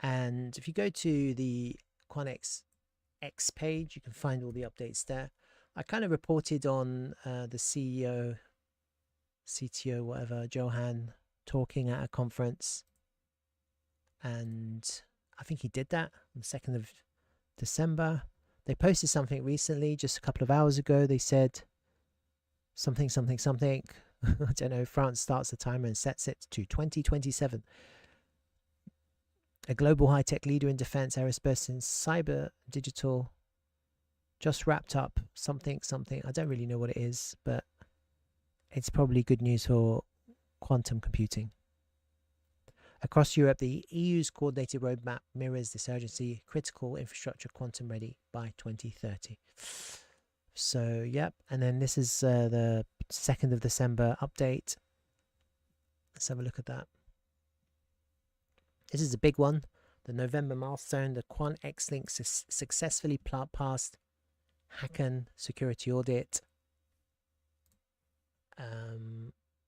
And if you go to the QANX X page, you can find all the updates there. I kind of reported on the CEO, CTO, whatever, Johan, talking at a conference. And I think he did that on the 2nd of December. They posted something recently, just a couple of hours ago. They said something. I don't know. France starts the timer and sets it to 2027. A global high-tech leader in defense, aerospace, and cyber digital just wrapped up something. I don't really know what it is, but it's probably good news for quantum computing. Across Europe, the EU's coordinated roadmap mirrors this urgency: critical infrastructure quantum ready by 2030. So, yep. And then this is the 2nd of December update. Let's have a look at that. This is a big one. The November milestone, the QANX XLink successfully passed Hacken security audit.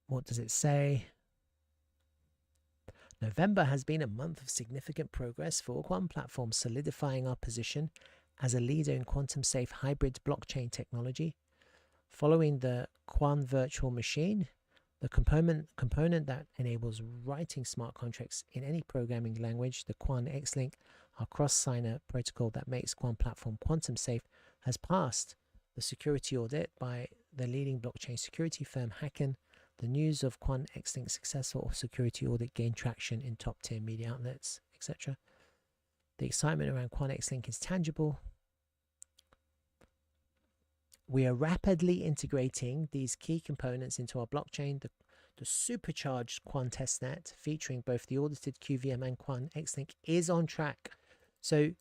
What does it say? November has been a month of significant progress for Quantum Platform, solidifying our position as a leader in quantum-safe hybrid blockchain technology. Following the Quan virtual machine, the component that enables writing smart contracts in any programming language, the QANXLink, our cross-signer protocol that makes Quantum Platform quantum safe, has passed the security audit by the leading blockchain security firm Hacken. The news of QANXLink's successful security audit gained traction in top-tier media outlets, etc. The excitement around QANXLink is tangible. We are rapidly integrating these key components into our blockchain. The supercharged Quan Testnet, featuring both the audited QVM and QANXLink, is on track. So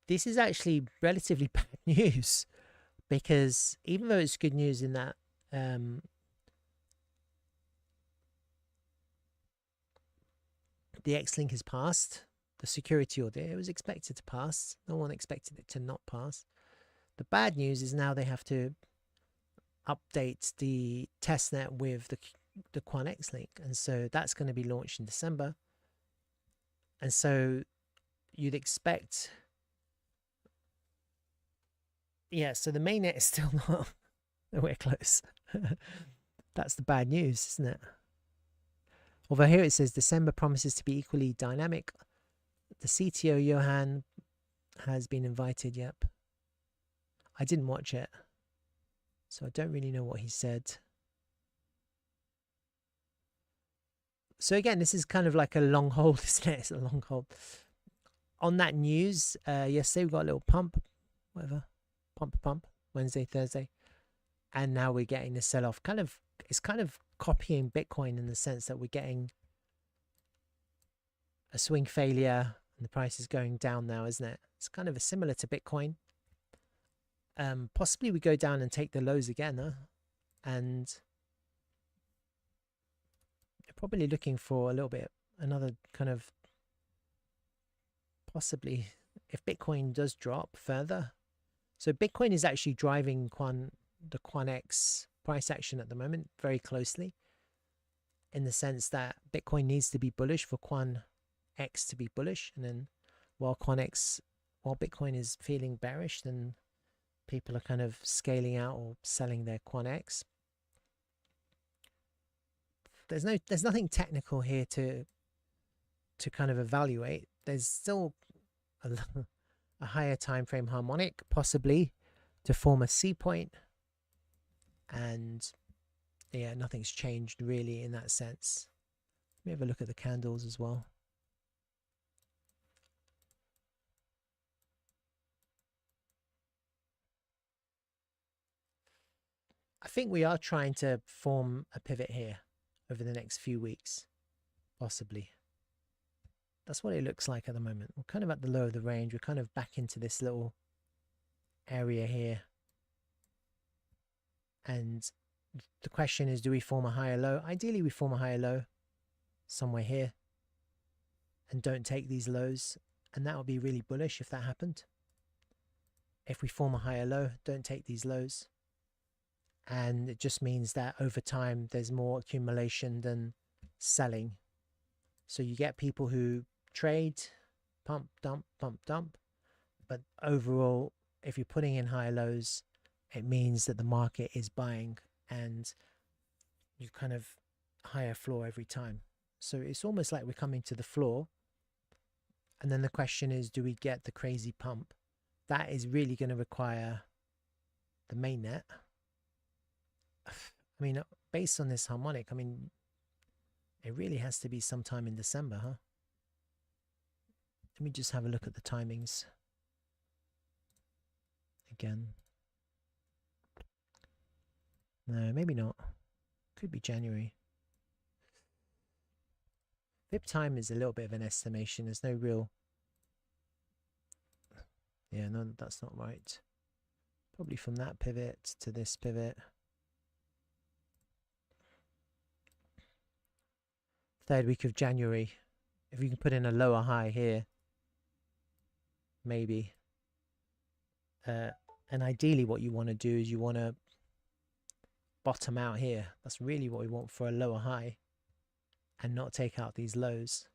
this is actually relatively bad news, because even though it's good news in that the XLink has passed the security audit, it was expected to pass. No one expected it to not pass. The bad news is now they have to update the testnet with the QANXLink, and so that's going to be launched in December. And so you'd expect, yeah, so the mainnet is still not nowhere close. That's the bad news, isn't it? Although here it says December promises to be equally dynamic. The CTO Johan has been invited. Yep. I didn't watch it, so I don't really know what he said. So again, this is kind of like a long hold, isn't it? It's a long hold. On that news, yesterday we got a little pump, whatever, pump, Wednesday, Thursday. And now we're getting the sell-off. It's kind of copying Bitcoin in the sense that we're getting a swing failure and the price is going down now, isn't it? It's kind of similar to Bitcoin. Possibly we go down and take the lows again, huh? And you're probably looking for a little bit, another kind of, possibly, if Bitcoin does drop further. So Bitcoin is actually driving the QANX price action at the moment very closely, in the sense that Bitcoin needs to be bullish for QANX to be bullish, and then while Bitcoin is feeling bearish, then people are kind of scaling out or selling their QANX. There's nothing technical here to kind of evaluate. There's still a higher time frame harmonic, possibly to form a C point, and yeah, nothing's changed really in that sense. Let me have a look at the candles as well. I think we are trying to form a pivot here over the next few weeks, possibly. That's what it looks like at the moment. We're kind of at the low of the range. We're kind of back into this little area here. And the question is, do we form a higher low? Ideally, we form a higher low somewhere here and don't take these lows. And that would be really bullish if that happened. If we form a higher low, don't take these lows. And it just means that over time, there's more accumulation than selling. So you get people who trade pump, dump, pump, dump. But overall, if you're putting in higher lows, it means that the market is buying and you kind of higher floor every time. So it's almost like we're coming to the floor. And then the question is, do we get the crazy pump? That is really going to require the mainnet. I mean, based on this harmonic, I mean, it really has to be sometime in December, huh? Let me just have a look at the timings again. No, maybe not. Could be January. VIP time is a little bit of an estimation. There's no real... Yeah, no, that's not right. Probably from that pivot to this pivot. Third week of January. If you can put in a lower high here, maybe. And ideally what you want to do is you want to bottom out here. That's really what we want for a lower high and not take out these lows.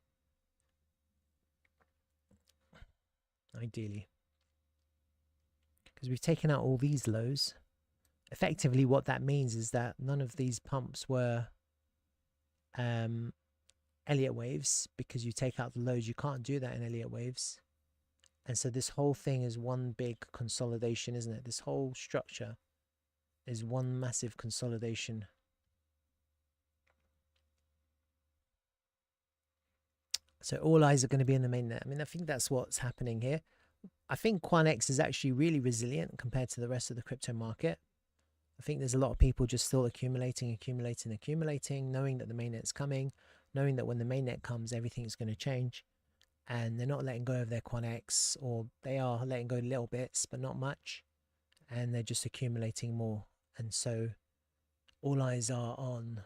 Ideally. Because we've taken out all these lows. Effectively what that means is that none of these pumps were Elliott waves, because you take out the lows. You can't do that in Elliott waves. And so this whole thing is one big consolidation, isn't it? This whole structure is one massive consolidation. So all eyes are going to be in the mainnet. I mean, I think that's what's happening here. I think QANX is actually really resilient compared to the rest of the crypto market. I think there's a lot of people just still accumulating, knowing that the mainnet's coming, knowing that when the mainnet comes, everything's going to change. And they're not letting go of their QANX, or they are letting go little bits, but not much. And they're just accumulating more. And so all eyes are on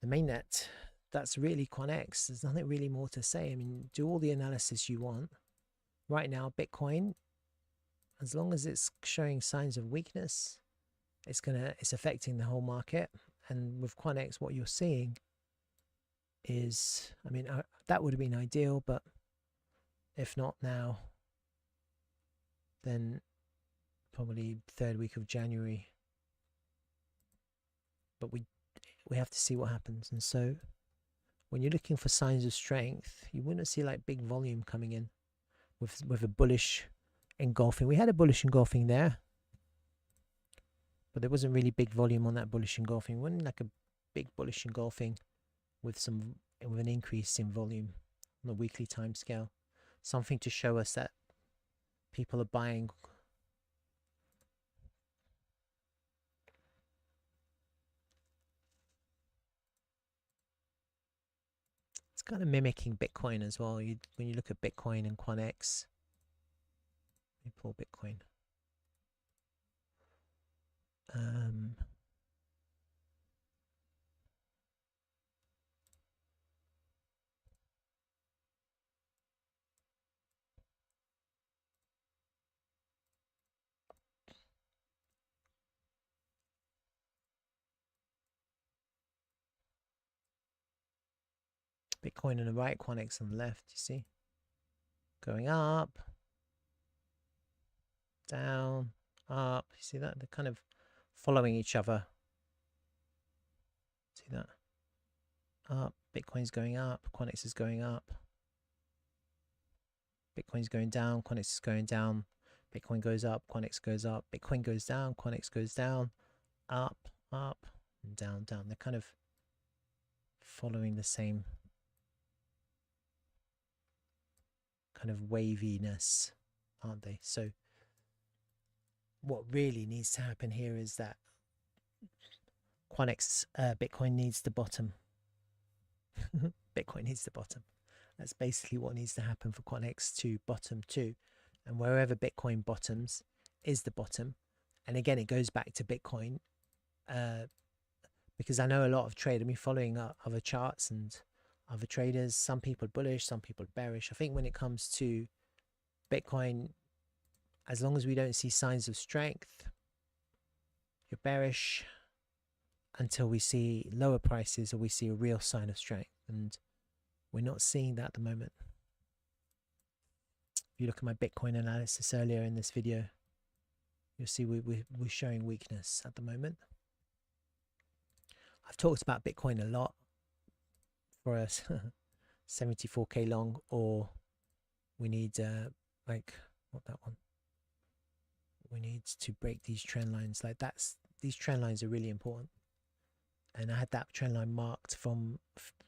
the mainnet. That's really QANX. There's nothing really more to say. I mean, do all the analysis you want. Right now, Bitcoin, as long as it's showing signs of weakness, it's affecting the whole market. And with QANX, what you're seeing is, I mean, that would have been ideal, but if not now, then probably third week of January. But we have to see what happens. And so when you're looking for signs of strength, you wouldn't see like big volume coming in with a bullish engulfing. We had a bullish engulfing there, but there wasn't really big volume on that bullish engulfing. It wasn't like a big bullish engulfing with an increase in volume on a weekly time scale. Something to show us that people are buying. It's kind of mimicking Bitcoin as well. When you look at Bitcoin and QANX. Let me pull Bitcoin. Bitcoin on the right, QANX on the left, you see? Going up, down, up. You see that? They're kind of following each other. See that? Up, Bitcoin's going up, QANX is going up. Bitcoin's going down, QANX is going down. Bitcoin goes up, QANX goes up. Bitcoin goes down, QANX goes down. Up, up, and down, down. They're kind of following the same kind of waviness, aren't they? So what really needs to happen here is that Bitcoin needs to bottom. Bitcoin needs to bottom. That's basically what needs to happen for QANX to bottom too. And wherever Bitcoin bottoms is the bottom. And again, it goes back to Bitcoin, because I know a lot of trade. I mean, following other charts and other traders, some people bullish, some people bearish. I think when it comes to Bitcoin, as long as we don't see signs of strength, you're bearish until we see lower prices or we see a real sign of strength. And we're not seeing that at the moment. If you look at my Bitcoin analysis earlier in this video, you'll see we're showing weakness at the moment. I've talked about Bitcoin a lot for us. 74k long, or we need like what that one, we need to break these trend lines. Like these trend lines are really important, and I had that trend line marked from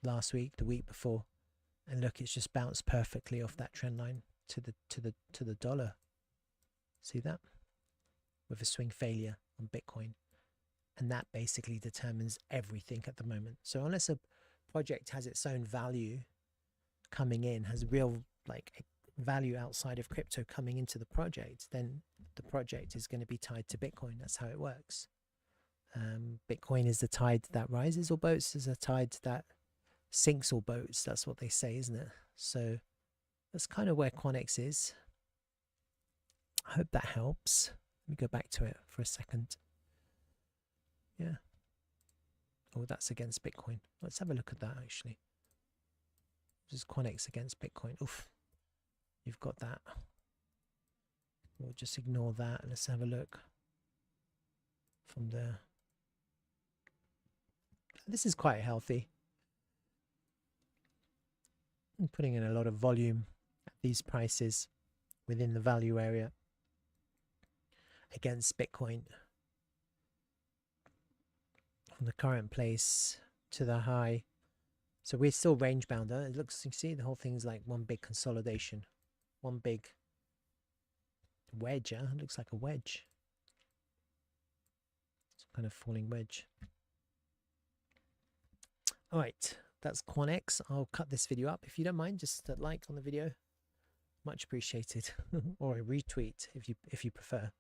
last week, the week before, and look, it's just bounced perfectly off that trend line to the dollar. See that, with a swing failure on Bitcoin, and that basically determines everything at the moment. So unless a project has its own value coming in, has real like value outside of crypto coming into the project, then the project is going to be tied to Bitcoin. That's how it works. Bitcoin is the tide that rises all boats, is a tide that sinks all boats. That's what they say, isn't it? So that's kind of where QANX is. I hope that helps. Let me go back to it for a second. Yeah. Oh, that's against Bitcoin. Let's have a look at that actually. This is QANX against Bitcoin. Oof. You've got that. We'll just ignore that. Let's have a look from there. This is quite healthy. I'm putting in a lot of volume at these prices within the value area against Bitcoin. From the current place to the high. So we're still range bound. It looks, you see, the whole thing's like one big consolidation, one big wedge. It looks like a wedge. It's kind of falling wedge. All right, that's QANX. I'll cut this video up. If you don't mind, just a like on the video, much appreciated, or a retweet if you prefer.